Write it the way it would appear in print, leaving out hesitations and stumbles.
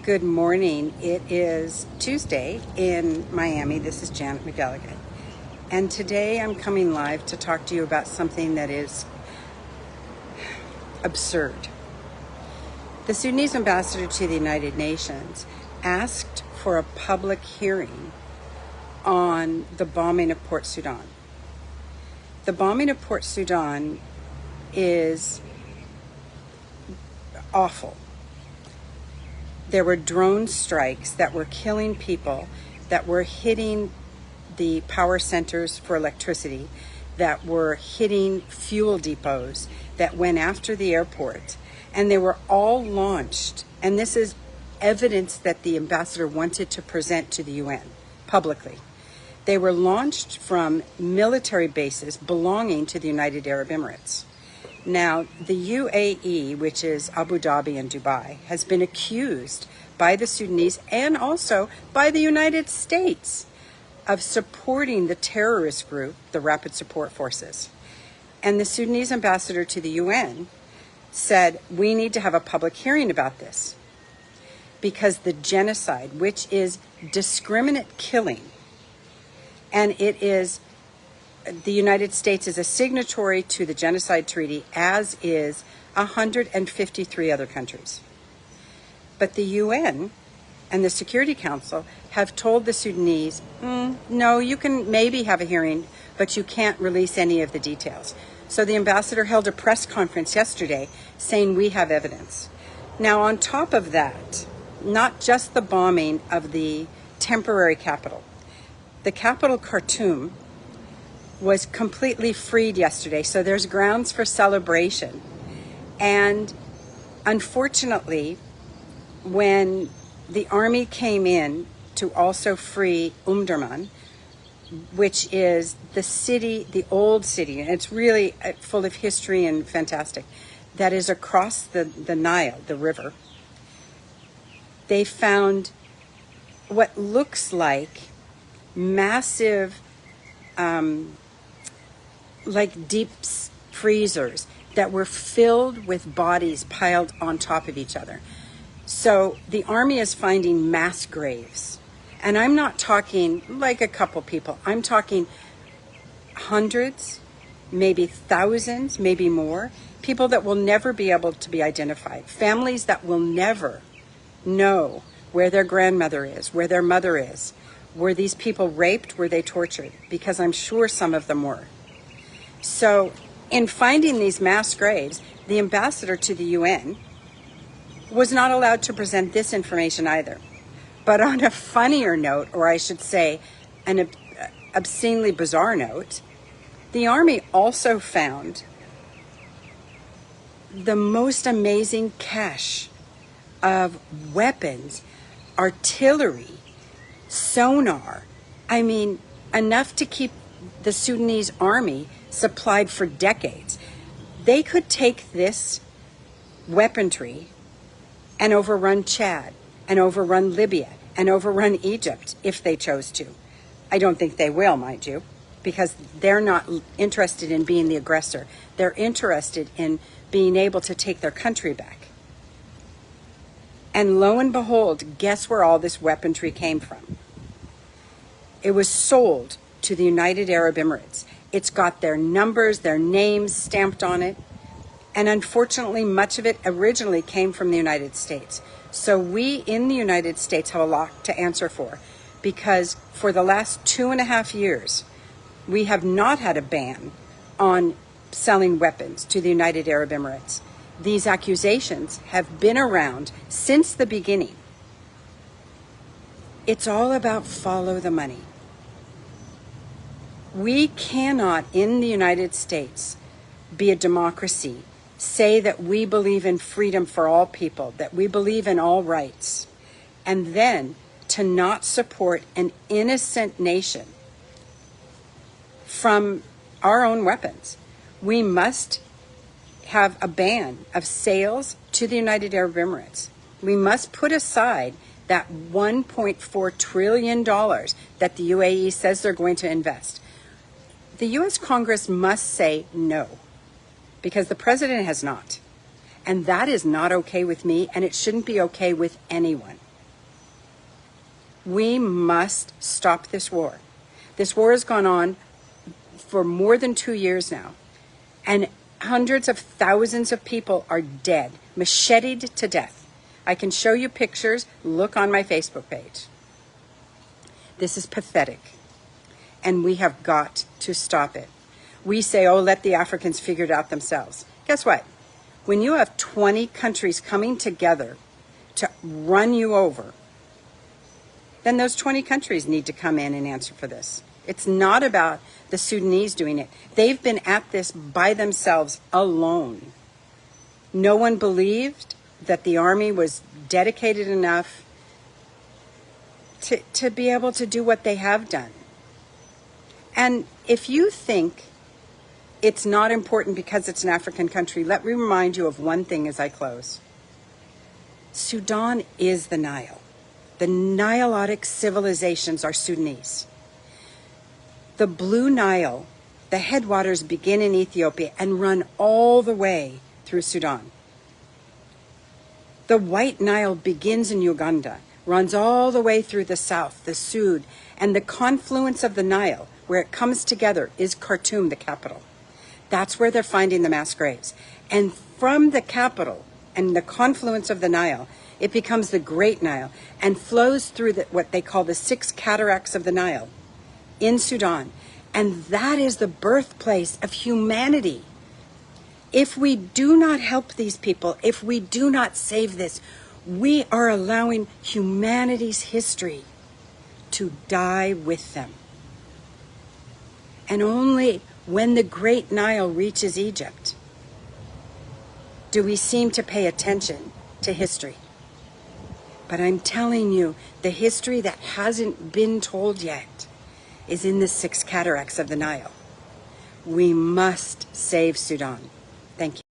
Good morning. It is Tuesday in Miami. This is Janet McElligott. And today I'm coming live to talk to you about something that is absurd. The Sudanese ambassador to the United Nations asked for a public hearing on the bombing of Port Sudan. The bombing of Port Sudan is awful. There were drone strikes that were killing people, that were hitting the power centers for electricity, that were hitting fuel depots, that went after the airport. And they were all launched. And this is evidence that the ambassador wanted to present to the UN publicly. They were launched from military bases belonging to the United Arab Emirates. Now, the UAE, which is Abu Dhabi and Dubai, has been accused by the Sudanese and also by the United States of supporting the terrorist group, the Rapid Support Forces. And the Sudanese ambassador to the UN said, we need to have a public hearing about this because the genocide, which is discriminate killing, and it is the United States is a signatory to the Genocide Treaty, as is 153 other countries. But the UN and the Security Council have told the Sudanese, no, you can maybe have a hearing, but you can't release any of the details. So the ambassador held a press conference yesterday saying we have evidence. Now, on top of that, not just the bombing of the temporary capital, the capital Khartoum was completely freed yesterday, so there's grounds for celebration. And unfortunately, when the army came in to also free Umdurman, which is the city, the old city, and it's really full of history and fantastic, that is across the Nile, the river, they found what looks like massive like deep freezers that were filled with bodies piled on top of each other. So the army is finding mass graves. And I'm not talking like a couple people. I'm talking hundreds, maybe thousands, maybe more. People that will never be able to be identified. Families that will never know where their grandmother is, where their mother is. Were these people raped? Were they tortured? Because I'm sure some of them were. So in finding these mass graves, the ambassador to the UN was not allowed to present this information either. But on a funnier note, or I should say an obscenely bizarre note, the army also found the most amazing cache of weapons, artillery, sonar. I mean, enough to keep the Sudanese army supplied for decades. They could take this weaponry and overrun Chad, and overrun Libya, and overrun Egypt if they chose to. I don't think they will, mind you, because they're not interested in being the aggressor. They're interested in being able to take their country back. And lo and behold, guess where all this weaponry came from? It was sold to the United Arab Emirates. It's got their numbers, their names stamped on it. And unfortunately, much of it originally came from the United States. So we in the United States have a lot to answer for, because for the last 2.5 years, we have not had a ban on selling weapons to the United Arab Emirates. These accusations have been around since the beginning. It's all about follow the money. We cannot, in the United States, be a democracy, say that we believe in freedom for all people, that we believe in all rights, and then to not support an innocent nation from our own weapons. We must have a ban of sales to the United Arab Emirates. We must put aside that $1.4 trillion that the UAE says they're going to invest. The U.S. Congress must say no, because the president has not. And that is not okay with me, and it shouldn't be okay with anyone. We must stop this war. This war has gone on for more than 2 years now, and hundreds of thousands of people are dead, macheted to death. I can show you pictures. Look on my Facebook page. This is pathetic, and we have got to stop it. We say, oh, let the Africans figure it out themselves. Guess what? When you have 20 countries coming together to run you over, then those 20 countries need to come in and answer for this. It's not about the Sudanese doing it. They've been at this by themselves alone. No one believed that the army was dedicated enough to be able to do what they have done. And if you think it's not important because it's an African country, let me remind you of one thing as I close. Sudan is the Nile. The Nilotic civilizations are Sudanese. The Blue Nile, the headwaters begin in Ethiopia and run all the way through Sudan. The White Nile begins in Uganda, runs all the way through the south, the Sud, and the confluence of the Nile, where it comes together, is Khartoum, the capital. That's where they're finding the mass graves. And from the capital and the confluence of the Nile, it becomes the Great Nile and flows through what they call the 6 cataracts of the Nile in Sudan. And that is the birthplace of humanity. If we do not help these people, if we do not save this, we are allowing humanity's history to die with them. And only when the Great Nile reaches Egypt do we seem to pay attention to history. But I'm telling you, the history that hasn't been told yet is in the 6 cataracts of the Nile. We must save Sudan.